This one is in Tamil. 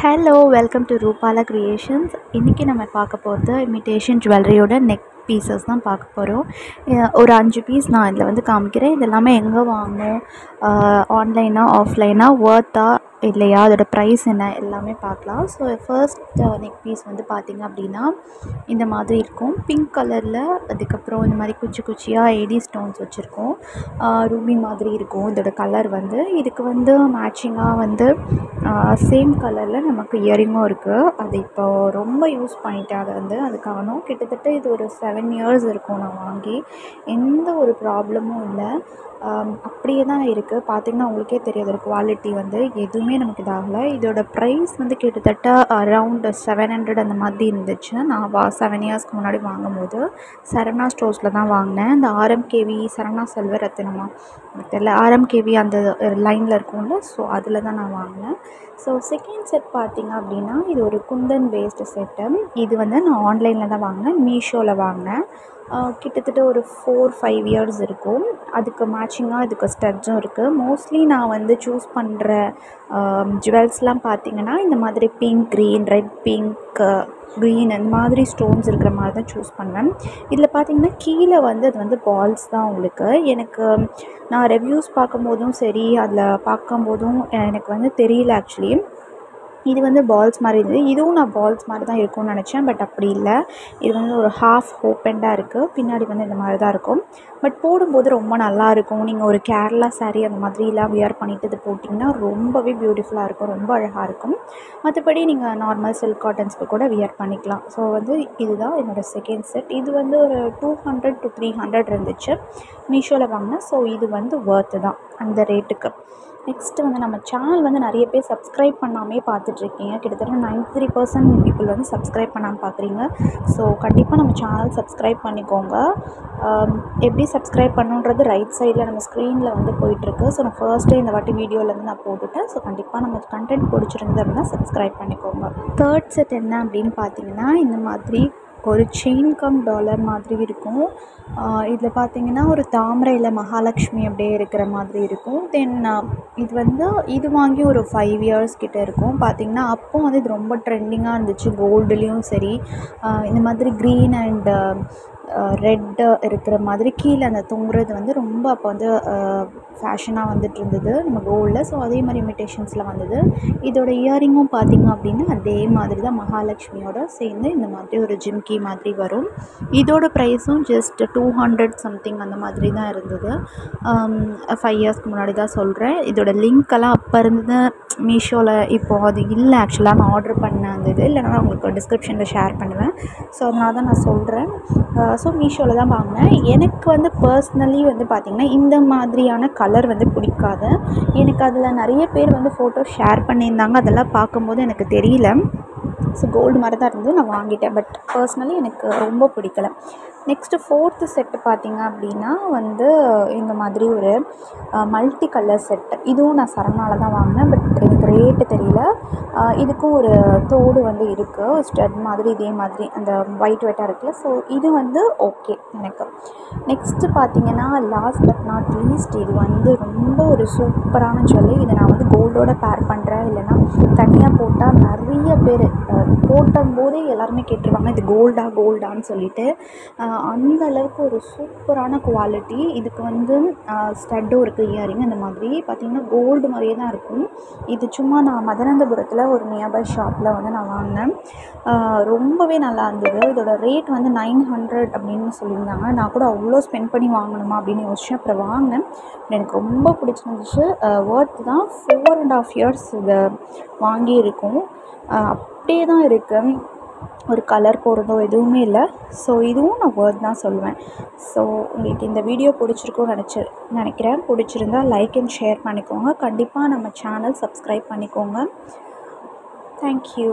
Hello welcome to Rupala creations. இன்றைக்கி நம்ம பார்க்க போகிறது இமிட்டேஷன் ஜுவல்லரியோட நெக் பீசஸ் தான் பார்க்க போகிறோம். ஒரு 5 பீஸ் நான் இதில் வந்து காமிக்கிறேன். இது எல்லாமே எங்கே வாங்கணும், ஆன்லைனா ஆஃப்லைனா, ஒர்த்தா இல்லையா, அதோடய ப்ரைஸ் என்ன எல்லாமே பார்க்கலாம். ஸோ ஃபர்ஸ்ட் நெக் பீஸ் வந்து பார்த்திங்க அப்படின்னா இந்த மாதிரி இருக்கும். பிங்க் கலரில், அதுக்கப்புறம் இந்த மாதிரி குச்சி குச்சியாக ஏடி ஸ்டோன்ஸ் வச்சுருக்கோம். ரூபி மாதிரி இருக்கும் இதோட கலர் வந்து. இதுக்கு வந்து மேட்சிங்காக வந்து சேம் கலரில் நமக்கு இயரிங்கும் இருக்குது. அது இப்போது ரொம்ப யூஸ் பண்ணிட்டேன். அதை வந்து அது காணும். கிட்டத்தட்ட இது ஒரு 7 இயர்ஸ் இருக்கும் நான் வாங்கி. எந்த ஒரு ப்ராப்ளமும் இல்லை. அப்படியே தான் இருக்குது. பார்த்திங்கன்னா உங்களுக்கே தெரியும் அதோட குவாலிட்டி வந்து எதுவுமே நமக்கு இதாகலை. இதோட ப்ரைஸ் வந்து கிட்டத்தட்ட அரவுண்ட் 700 அந்த மாதிரி இருந்துச்சு. நான் 7 இயர்ஸ்க்கு முன்னாடி வாங்கும்போது சரவணா ஸ்டோர்ஸில் தான் வாங்கினேன். இந்த ஆர்எம்கேவி சரவணா செல்வ ரத்தினமா தெரியல, ஆர்எம்கேவி அந்த லைனில் இருக்கும்ல, ஸோ அதில் தான் நான் வாங்கினேன். ஸோ செகண்ட் செட் பார்த்திங்க அப்படின்னா இது ஒரு குந்தன் பேஸ்டு செட்டு. இது வந்து நான் ஆன்லைனில் தான் வாங்கினேன், மீஷோவில் வாங்கினேன். கிட்டத்தட்ட ஒரு 4-5 இயர்ஸ் இருக்கும். அதுக்கு மேட்சிங்காக இதுக்கு ஸ்டட்ஸும் இருக்குது. மோஸ்ட்லி நான் வந்து சூஸ் பண்ணுற ஜுவல்ஸ்லாம் பார்த்திங்கன்னா இந்த மாதிரி pink, green, red, pink, green அந்த மாதிரி ஸ்டோன்ஸ் இருக்கிற மாதிரி தான் சூஸ் பண்ணுவேன். இதில் பார்த்திங்கன்னா கீழே வந்து அது வந்து பால்ஸ் தான் உங்களுக்கு. எனக்கு நான் ரிவ்யூஸ் பார்க்கும்போதும் சரி, அதில் பார்க்கும்போதும் எனக்கு வந்து தெரியல ஆக்சுவலி. இது வந்து பால்ஸ் மாதிரி இருந்தது. இதுவும் நான் பால்ஸ் மாதிரி தான் இருக்கும்னு நினச்சேன். பட் அப்படி இல்லை. இது வந்து ஒரு ஹாஃப் ஓப்பன்டாக இருக்குது. பின்னாடி வந்து இந்த மாதிரி தான் இருக்கும். பட் போடும்போது ரொம்ப நல்லாயிருக்கும். நீங்கள் ஒரு கேரளா சாரீ அந்த மாதிரிலாம் வியர் பண்ணிவிட்டு இது போட்டிங்கன்னா ரொம்பவே பியூட்டிஃபுல்லாக இருக்கும், ரொம்ப அழகாக இருக்கும். மற்றபடி நீங்கள் நார்மல் சில்க் காட்டன்ஸ்க்கு கூட வியர் பண்ணிக்கலாம். ஸோ வந்து இதுதான் என்னோடய செகண்ட் செட். இது வந்து ஒரு 200 to 300 இருந்துச்சு மீஷோவில் வாங்கினேன். ஸோ இது வந்து ஒர்த்து தான் அந்த ரேட்டுக்கு. நெக்ஸ்ட்டு வந்து நம்ம சேனல் வந்து நிறைய பேர் சப்ஸ்கிரைப் பண்ணாமே பார்த்துட்ருக்கீங்க. கிட்டத்தட்ட 93% பீப்புள் வந்து சப்ஸ்கிரைப் பண்ணாமல் பார்க்குறீங்க. ஸோ கண்டிப்பாக நம்ம சேனல் சப்ஸ்கிரைப் பண்ணிக்கோங்க. எப்படி சப்ஸ்கிரைப் பண்ணுன்றது ரைட் சைடில் நம்ம ஸ்க்ரீனில் வந்து போயிட்டுருக்கு. ஸோ நான் ஃபர்ஸ்ட்டே இந்த வாட்டி வீடியோவிலேருந்து நான் போட்டுவிட்டேன். ஸோ கண்டிப்பாக நம்ம கண்டென்ட் பிடிச்சிருந்தது அப்படின்னா சப்ஸ்கிரைப் பண்ணிக்கோங்க. தேர்ட் செட் என்ன அப்படின்னு பார்த்தீங்கன்னா இந்த மாதிரி ஒரு செயின் கம் டாலர் மாதிரி இருக்கும். இதில் பார்த்திங்கன்னா ஒரு தாமரையில் மகாலட்சுமி அப்படியே இருக்கிற மாதிரி இருக்கும். தென் இது வாங்கி ஒரு 5 இயர்ஸ் கிட்டே இருக்கும். பார்த்திங்கன்னா அப்போ வந்து இது ரொம்ப ட்ரெண்டிங்காக இருந்துச்சு. கோல்டுலேயும் சரி, இந்த மாதிரி க்ரீன் அண்ட் ரெட்டு இருக்கிற மாதிரி கீழே அந்த தொங்குறது வந்து ரொம்ப அப்போ வந்து ஃபேஷனாக வந்துட்டு இருந்தது நம்ம கோல்டில். ஸோ அதே மாதிரி இமிட்டேஷன்ஸில் வந்தது. இதோட இயரிங்கும் பார்த்திங்க அப்படின்னா அதே மாதிரி தான் மகாலட்சுமியோட சேர்ந்து இந்த மாதிரி ஒரு ஜிம்கி மாதிரி வரும். இதோட ப்ரைஸும் ஜஸ்ட் 200 சம்திங் அந்த மாதிரி தான் இருந்தது. 5 இயர்ஸ்க்கு முன்னாடி தான் சொல்கிறேன். இதோட லிங்க்கெல்லாம் அப்போ இருந்தது மீஷோவில். இப்போது அது இல்லை ஆக்சுவலாக. நான் ஆர்டர் பண்ண அந்த இது இல்லைனா உங்களுக்கு டிஸ்கிரிப்ஷனில் ஷேர் பண்ணுவேன். ஸோ அதனால தான் நான் சொல்கிறேன். ஸோ மீஷோவில் தான் வாங்கினேன். எனக்கு வந்து பர்ஸ்னலி வந்து பார்த்திங்கன்னா இந்த மாதிரியான கலர் வந்து பிடிக்காது. எனக்கு அதில் நிறைய பேர் வந்து ஃபோட்டோ ஷேர் பண்ணியிருந்தாங்க. அதெல்லாம் பார்க்கும்போது எனக்கு தெரியல. ஸோ கோல்டு மாதிரி தான் இருந்தது, நான் வாங்கிட்டேன். பட் பர்ஸ்னலி எனக்கு ரொம்ப பிடிக்கல. நெக்ஸ்ட்டு ஃபோர்த்து செட்டு பார்த்திங்க அப்படின்னா வந்து இந்த மாதிரி ஒரு மல்டி கலர் செட்டு. இதுவும் நான் சரவணாவில் தான் வாங்கினேன். பட் எனக்கு ரேட்டு தெரியல. இதுக்கும் ஒரு தோடு வந்து இருக்குது, ஸ்டட் மாதிரி இதே மாதிரி அந்த ஒயிட்டாக இருக்குல்ல. ஸோ இது வந்து ஓகே எனக்கு. நெக்ஸ்ட்டு பார்த்திங்கன்னா லாஸ்ட் பட் நாட் லீஸ்ட் இது வந்து ரொம்ப ஒரு சூப்பரான ஜுவல்லரி. இதை நான் வந்து கோல்டோட பேர் பண்ணுறேன், இல்லைனா தனியாக போட்டால் நிறைய பேர் போடும்போதே எல்லாருமே கேட்டுருவாங்க இது கோல்டான்னு சொல்லிட்டு. அந்த அளவுக்கு ஒரு சூப்பரான குவாலிட்டி. இதுக்கு வந்து ஸ்டட்டும் இருக்குது, இயரிங் அந்த மாதிரி பார்த்திங்கன்னா கோல்டு மாதிரியே தான் இருக்கும். இது சும்மா நான் மதுராந்தகபுரத்தில் ஒரு நியர்பை ஷாப்பில் வந்து நான் வாங்கினேன். ரொம்பவே நல்லா இருந்தது. இதோட ரேட் வந்து 900 அப்படின்னு சொல்லியிருந்தாங்க. நான் கூட அவ்வளோ ஸ்பெண்ட் பண்ணி வாங்கணுமா அப்படின்னு யோசிச்சேன். அப்புறம் வாங்கினேன். எனக்கு ரொம்ப பிடிச்சிருந்துச்சு. ஒர்த்து தான். 4.5 இயர்ஸ் இதை வாங்கி இருக்கும். அப்படியே தான் இருக்குது. ஒரு கலர் போகிறதோ எதுவுமே இல்லை. ஸோ இதுவும் நான் ஒர்த் தான் சொல்லுவேன். ஸோ உங்களுக்கு இந்த வீடியோ பிடிச்சிருக்கும்னு நினைக்கிறேன். பிடிச்சிருந்தா லைக் அண்ட் ஷேர் பண்ணிக்கோங்க. கண்டிப்பாக நம்ம சேனல் சப்ஸ்கிரைப் பண்ணிக்கோங்க. தேங்க்யூ.